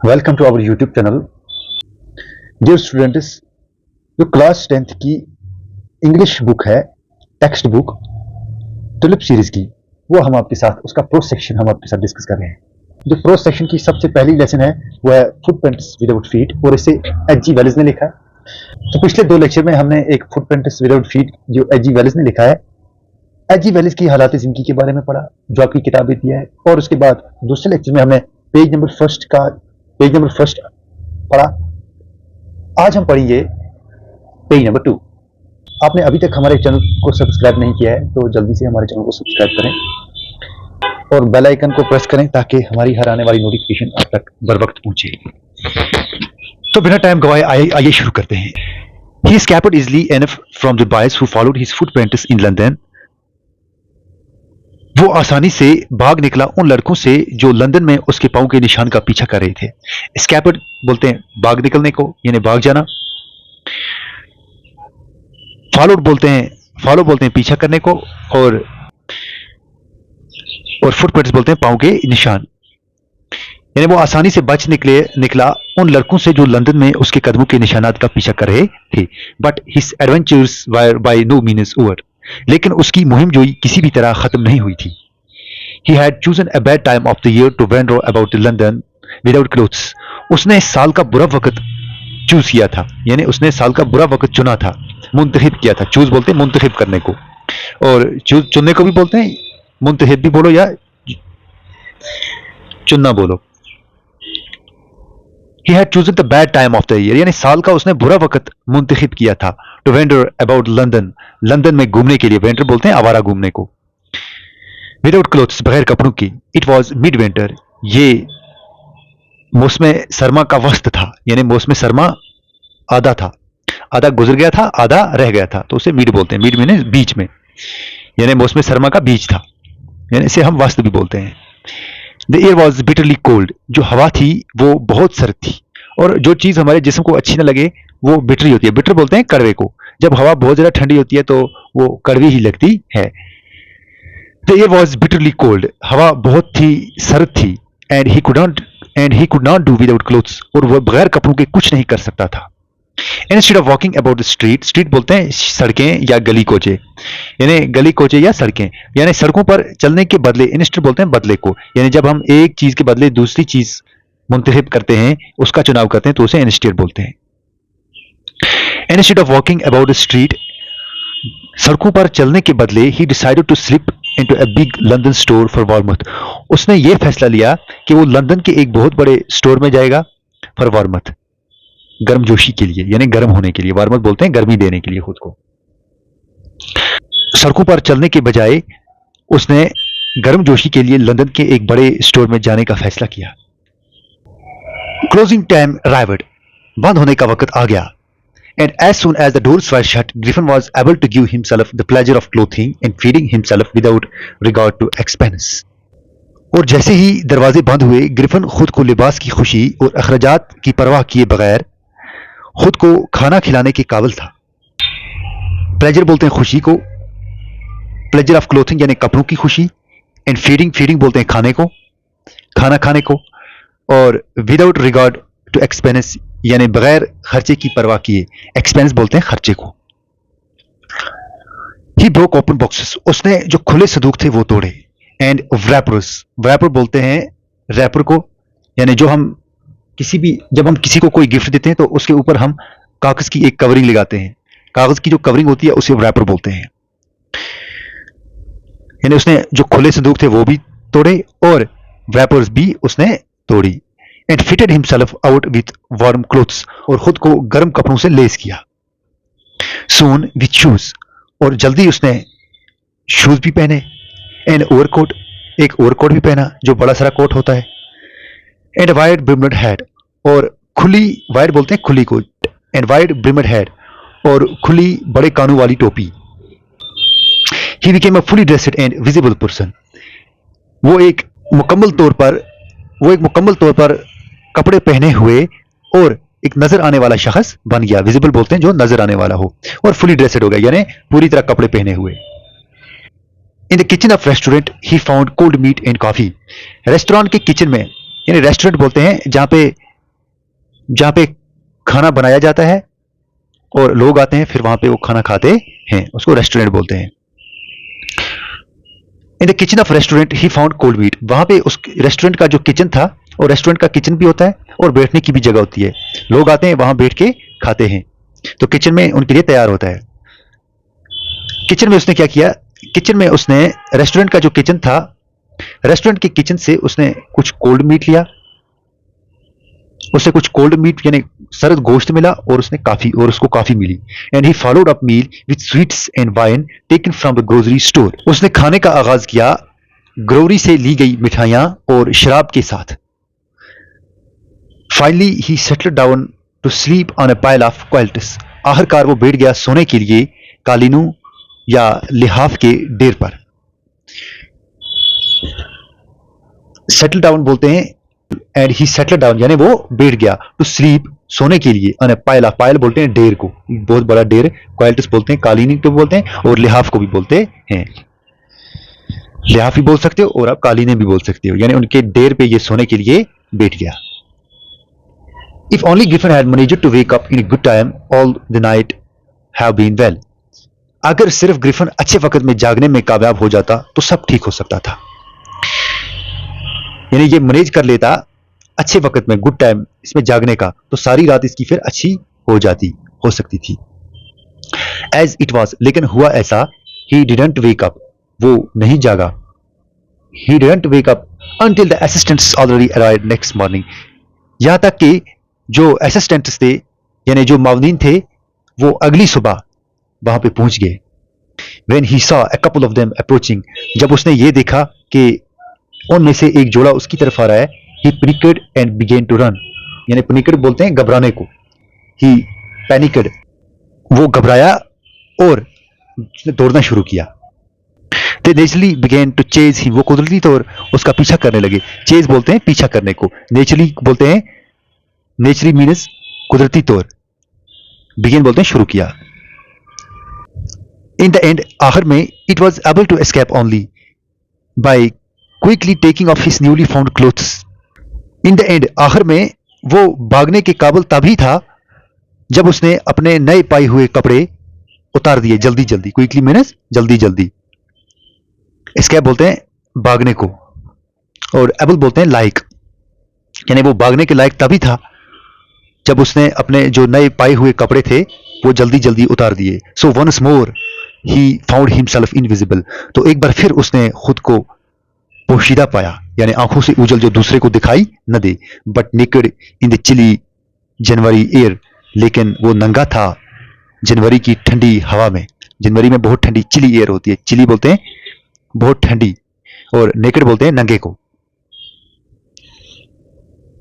Welcome to our YouTube channel. Dear students, जो class 10th की English book है, text book tulip series की, वो हम आपके साथ उसका प्रो सेक्शन हम आपके साथ डिस्कस कर रहे हैं। जो प्रो सेक्शन की सबसे पहली लेसन है वो है फुटप्रिंट्स विदाउट फीट, और इसे एच.जी. वेल्स ने लिखा है। तो पिछले दो लेक्चर में हमने एक फुटप्रिंट्स विदाउट फीट जो एच.जी. वेल्स ने लिखा है, एच.जी. वेल्स की हालात जिंदगी के बारे में पढ़ा, जो आपकी किताबें दिया है। और उसके बाद दूसरे लेक्चर में हमने पेज नंबर फर्स्ट पढ़ा। आज हम पढ़ेंगे पेज नंबर 2। आपने अभी तक हमारे चैनल को सब्सक्राइब नहीं किया है तो जल्दी से हमारे चैनल को सब्सक्राइब करें और बेल आइकन को प्रेस करें ताकि हमारी हर आने वाली नोटिफिकेशन आप तक बर वक्त पहुंचे। तो बिना टाइम गवाए आइए शुरू करते हैं। He escaped easily enough from the boys who followed his footprints in London. वो आसानी से भाग निकला उन लड़कों से जो लंदन में उसके पांव के निशान का पीछा कर रहे थे। Escaped बोलते हैं भाग निकलने को, यानी भाग जाना। फॉलो बोलते हैं पीछा करने को, और फुटप्रिंट्स बोलते हैं पांव के निशान। यानी वो आसानी से बच निकला उन लड़कों से जो लंदन में उसके कदमों के निशानात का पीछा कर रहे थे। But his adventures were by no means over, लेकिन उसकी मुहिम जोई किसी भी तरह खत्म नहीं हुई थी। He had chosen a bad time of the year to wander about London without clothes. उसने साल का बुरा वक्त चूज किया था, यानी उसने साल का बुरा वक्त चुना था, मुंतखब किया था। चूज बोलते हैं मुंतखब करने को, और चूज चुनने को भी बोलते हैं, मुंतखब भी बोलो या चुनना बोलो। He had chosen the bad time of the year, यानी साल का उसने बुरा वक्त मुंतखब किया था। To wander about London, London में घूमने के लिए। वेंडर बोलते हैं आवारा घूमने को। Without clothes, बगैर कपड़ों की। It was mid-winter, ये मौसम सरमा का वक्त था, यानी मौसम सरमा आधा था, आधा गुजर गया था, आधा रह गया था, तो उसे मिड बोलते हैं। मिड मीन बीच में, यानी मौसम सरमा का बीच था, यानी इसे हम वस्त भी बोलते हैं। The air was bitterly cold, जो हवा थी वो बहुत सर्द थी, और जो चीज़ हमारे जिस्म को अच्छी न लगे वो बिटरी होती है। बिटर बोलते हैं कड़वे को। जब हवा बहुत ज़्यादा ठंडी होती है तो वो कड़वी ही लगती है। The air was bitterly cold, हवा बहुत ही सर्द थी। And he could not do without clothes, और वह बगैर कपड़ों के कुछ नहीं कर सकता था। Instead of walking about the street बोलते हैं सड़कें या गली कोचे, यानी गली कोचे या सड़कें, यानी सड़कों पर चलने के बदले। Instead बोलते हैं बदले को, यानी जब हम एक चीज के बदले दूसरी चीज मुंतखब करते हैं, उसका चुनाव करते हैं, तो उसे instead बोलते हैं। Instead of walking about the street, सड़कों पर चलने के बदले, he decided to slip into a big London store for warmth. उसने ये फैसला लिया कि वो लंदन के एक बहुत बड़े स्टोर में जाएगा for warmth, गर्मजोशी के लिए, यानी गर्म होने के लिए। वार्मथ बोलते हैं गर्मी देने के लिए खुद को। सड़कों पर चलने के बजाय उसने गर्मजोशी के लिए लंदन के एक बड़े स्टोर में जाने का फैसला किया। क्लोजिंग टाइम अराइव्ड, बंद होने का वक्त आ गया। And as soon as the doors were shut, Griffin was able to give himself the pleasure of clothing and feeding himself without regard to expense. और जैसे ही दरवाजे बंद हुए, ग्रिफिन खुद को लिबास की खुशी और अखराजात की परवाह किए बगैर खुद को खाना खिलाने के काबिल था। प्लेजर बोलते हैं खुशी को, प्लेजर ऑफ क्लोथिंग यानी कपड़ों की खुशी, एंड फीडिंग बोलते हैं खाने को, खाना खाने को, और विदाउट रिगार्ड टू एक्सपेंस यानी बगैर खर्चे की परवाह किए। एक्सपेंस बोलते हैं खर्चे को। ही ब्रोक ओपन बॉक्सेस, उसने जो खुले संदूक थे वो तोड़े। एंड वैपर बोलते हैं रैपर को, यानी जो हम जब हम किसी को कोई गिफ्ट देते हैं तो उसके ऊपर हम कागज की एक कवरिंग लगाते हैं। कागज की जो कवरिंग होती है उसे रैपर बोलते हैं। यानी उसने जो खुले संदूक थे वो भी तोड़े और वैपर्स भी उसने तोड़ी। And fitted himself out with warm clothes, और खुद को गर्म कपड़ों से लेस किया। सून विथ शूज, और जल्दी उसने शूज भी पहने। एंड ओवरकोट, एक ओवरकोट भी पहना जो बड़ा सारा कोट होता है। एंड वाइड ब्रिम्ड हैट, और खुली, वाइड बोलते हैं खुली को, एंड वाइड ब्रिम्ड हैट, और खुली बड़े कानों वाली टोपी। He became a fully dressed and visible person, वो एक मुकम्मल तौर पर कपड़े पहने हुए और एक नजर आने वाला शख्स बन गया। विजिबल बोलते हैं जो नजर आने वाला हो, और फुली ड्रेस्ड हो गया यानी पूरी तरह कपड़े पहने हुए। In the kitchen of restaurant he found cold meat and coffee, restaurant के किचन में, यानी रेस्टोरेंट बोलते हैं जहां पे जहां पे खाना बनाया जाता है और लोग आते हैं, फिर वहां पे वो खाना खाते हैं, उसको रेस्टोरेंट बोलते हैं। In the kitchen of restaurant he found cold meat. वहां पे उस रेस्टोरेंट का जो किचन था, और रेस्टोरेंट का किचन भी होता है और बैठने की भी जगह होती है, लोग आते हैं वहां बैठ के खाते हैं, तो किचन में उनके लिए तैयार होता है। किचन में उसने क्या किया, किचन में उसने रेस्टोरेंट का जो किचन था, रेस्टोरेंट के किचन से उसने कुछ कोल्ड मीट लिया, उसे कुछ कोल्ड मीट यानी सर्द गोश्त मिला, और उसको काफी मिली। And he followed up meal with sweets and wine taken from the grocery store. उसने खाने का आगाज किया ग्रोसरी से ली गई मिठाइयां और शराब के साथ। Finally he settled down to sleep on a pile of quilts. आखिरकार वो बैठ गया सोने के लिए कालीनों या लिहाफ के ढेर पर। सेटल डाउन बोलते हैं, एंड ही सेटल डाउन यानी वो बैठ गया, टू स्लीप सोने के लिए, ऑन अ पाइल। पाइल बोलते हैं ढेर को, बहुत बड़ा ढेर। क्वाल्ट्स बोलते हैं कालीनी को बोलते हैं, और लिहाफ को भी बोलते हैं। लिहाफ भी बोल सकते हो और आप कालीने भी बोल सकते हो, यानी उनके ढेर पे ये सोने के लिए बैठ गया। If only Griffin had managed to wake up in a good time all the night have been well. अगर सिर्फ ग्रिफिन अच्छे वक्त में जागने में कामयाब हो जाता तो सब ठीक हो सकता था। यानी ये मैनेज कर लेता अच्छे वक्त में, गुड टाइम इसमें जागने का, तो सारी रात इसकी फिर अच्छी हो सकती थी। एज इट वॉज, लेकिन हुआ ऐसा, ही डिडंट वेक अप, वो नहीं जागा। He didn't wake up until the assistants already arrived next morning। यहां तक कि जो असिस्टेंट्स थे यानी जो मावनीन थे, वो अगली सुबह वहां पे पहुंच गए। When he saw a couple of them approaching, जब उसने ये देखा कि उनमें से एक जोड़ा उसकी तरफ आ रहा है, he panicked and began to run। यानी panicked बोलते हैं घबराने को, he panicked, वो घबराया और उसने दौड़ना शुरू किया। They naturally began to chase him, वो कुदरती तौर उसका पीछा करने लगे। चेज बोलते हैं पीछा करने को, नेचुरली बोलते हैं, नेचुरली मीन्स कुदरती तौर, बिगेन बोलते हैं शुरू किया। इन द एंड, आखिर में, it was able to escape only by quickly taking off his newly found clothes. In the end, आखिर में वो भागने के काबिल तभी था जब उसने अपने नए पाए हुए कपड़े उतार दिए जल्दी जल्दी। क्विकली मीन्स जल्दी जल्दी। एस्केप बोलते हैं भागने को, और एबल बोलते हैं लायक, यानी वो भागने के लायक तभी था जब उसने अपने जो नए पाए हुए कपड़े थे वो जल्दी जल्दी उतार दिए। So once more he found himself invisible, तो एक बार फिर उसने खुद को पोशीदा पाया, यानी आंखों से उजल, जो दूसरे को दिखाई न दे। But naked in the chilly January air, लेकिन वो नंगा था जनवरी की ठंडी हवा में। जनवरी में बहुत ठंडी चिली एयर होती है, चिली बोलते हैं बहुत ठंडी, और नेकेड बोलते हैं नंगे को।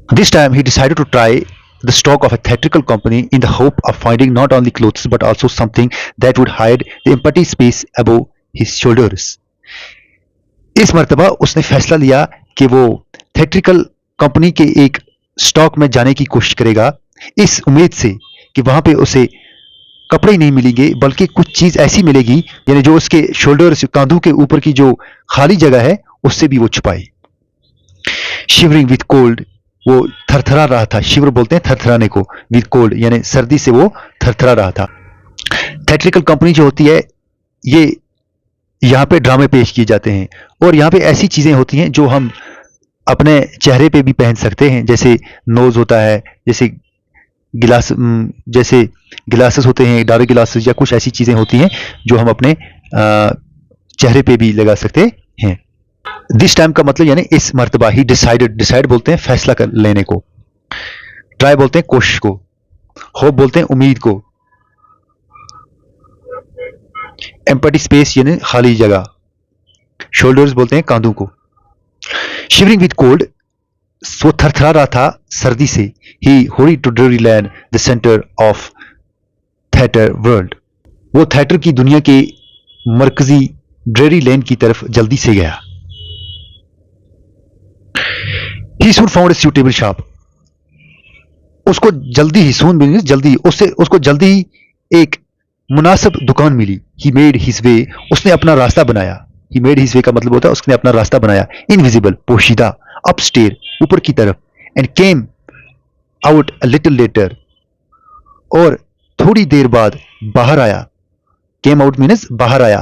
This time he decided to try the stock of a theatrical company in the hope of finding not only clothes but also something that would hide the empty space above his shoulders। इस मर्तबा उसने फैसला लिया कि वो theatrical company के एक stock में जाने की कोशिश करेगा, इस उम्मीद से कि वहां पे उसे कपड़े ही नहीं मिलेंगे बल्कि कुछ चीज ऐसी मिलेगी, यानी जो उसके शोल्डर्स, कांधों के ऊपर की जो खाली जगह है उससे भी वो छुपाए। शिवरिंग विथ कोल्ड, वो थरथरा रहा था। शिवर बोलते हैं थरथराने को, विद कोल्ड यानी सर्दी से वो थरथरा रहा था। थिएट्रिकल कंपनी जो होती है, ये यहाँ पे ड्रामे पेश किए जाते हैं, और यहाँ पे ऐसी चीजें होती हैं जो हम अपने चेहरे पे भी पहन सकते हैं, जैसे नोज होता है, जैसे गिलासेस होते हैं, डार्क गिलासेस, या कुछ ऐसी चीजें होती हैं जो हम अपने चेहरे पे भी लगा सकते हैं। दिस टाइम का मतलब यानी इस मर्तबा। ही डिसाइडेड, डिसाइड बोलते हैं फैसला कर लेने को, ट्राई बोलते हैं कोशिश को, होप बोलते हैं उम्मीद को, एम्पटी स्पेस यानी खाली जगह, शोल्डर्स बोलते हैं कांधों को। शिवरिंग विद कोल्ड, वो थरथरा रहा था सर्दी से। He hurried to Drury Lane, the centre of theatre world, वो थिएटर की दुनिया के मरकजी ड्रेरी लैंड की तरफ जल्दी से गया। He soon found a suitable shop, उसको जल्दी ही, soon means जल्दी, उसको जल्दी ही एक मुनासिब दुकान मिली। He made his way, उसने अपना रास्ता बनाया। He made his way का मतलब होता है उसने अपना रास्ता बनाया। Invisible, पोशीदा, upstairs, ऊपर की तरफ, and came out a little letter, और थोड़ी देर बाद बाहर आया। केम आउट मीन्स बाहर आया।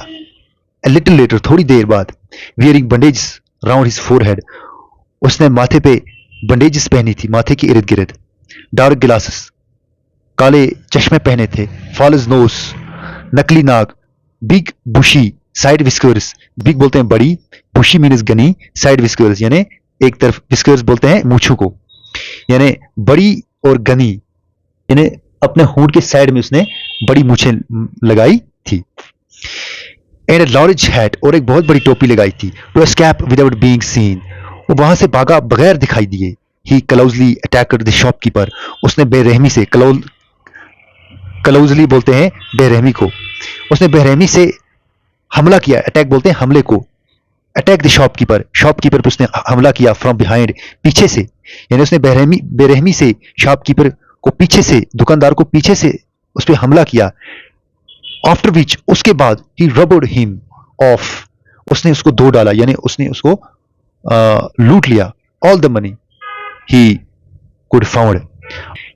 अ लिटिल लेटर, थोड़ी देर बाद। Wearing bondage round his forehead, उसने माथे पे बंडेजेस पहनी थी, माथे के इर्द गिर्द। डार्क ग्लासेस, काले चश्मे पहने थे। फॉल्स नोज, नकली नाक। बिग बुशी साइड विस्कर्स, बिग बोलते हैं बड़ी, बुशी मीन्स घनी, साइड विस्कर्स यानी एक तरफ, विस्कर्स बोलते हैं मूछों को, यानी बड़ी और घनी, यानी अपने होंठ के साइड में उसने बड़ी मूछें लगाई थी। एंड लार्ज हैट, और एक बहुत बड़ी टोपी लगाई थी। To escape without being seen, वो वहां से भागा बगैर दिखाई दिए। He closely attacked the shopkeeper, उसने बेरहमी से, क्लोजली बोलते हैं बेरहमी को, उसने बेरहमी से हमला किया। अटैक बोलते हैं हमले को। अटैक द शॉपकीपर, शॉपकीपर पर उसने हमला किया। फ्रॉम बिहाइंड, पीछे से, यानी उसने बेरहमी से शॉपकीपर को पीछे से, दुकानदार को पीछे से उस पर हमला किया। आफ्टर विच, उसके बाद, ही रबड हिम ऑफ, उसने उसको दो डाला, यानी उसने उसको लूट लिया। All the money he could found,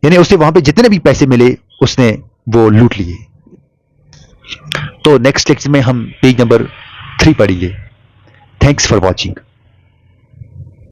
यानी उसे वहां पे जितने भी पैसे मिले उसने वो लूट लिए। तो नेक्स्ट लेक्चर में हम पेज नंबर 3 पढ़ेंगे। Thanks for watching.